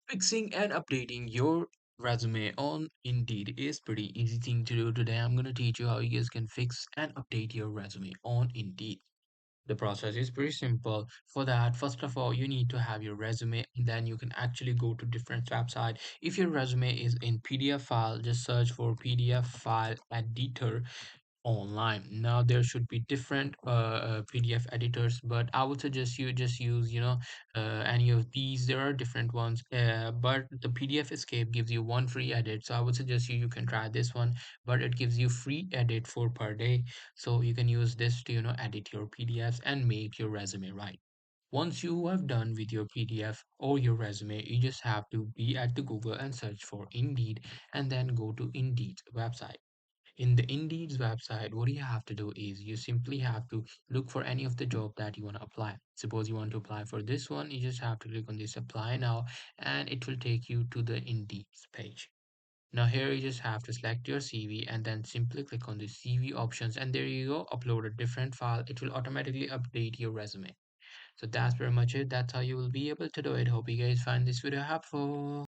Fixing and updating your resume on Indeed is pretty easy thing to do. Today I'm going to teach you how you guys can fix and update your resume on Indeed. The process is pretty simple. For that, first of all, you need to have your resume, and then you can actually go to different website. If your resume is in PDF file, just search for PDF file editor online. Now there should be different PDF editors, but I would suggest you just use any of these. There are different ones, but the PDF Escape gives you one free edit, so I would suggest you can try this one. But it gives you free edit for per day, so you can use this to edit your PDFs and make your resume right. Once you have done with your PDF or your resume, you just have to be at the Google and search for Indeed, and then go to Indeed's website. In the Indeed's website, what you have to do is you simply have to look for any of the job that you want to apply. Suppose you want to apply for this one, you just have to click on this apply now, and it will take you to the Indeed's page. Now here you just have to select your CV and then simply click on the CV options, and there you go, upload a different file. It will automatically update your resume. So that's pretty much it. That's how you will be able to do it. Hope you guys find this video helpful.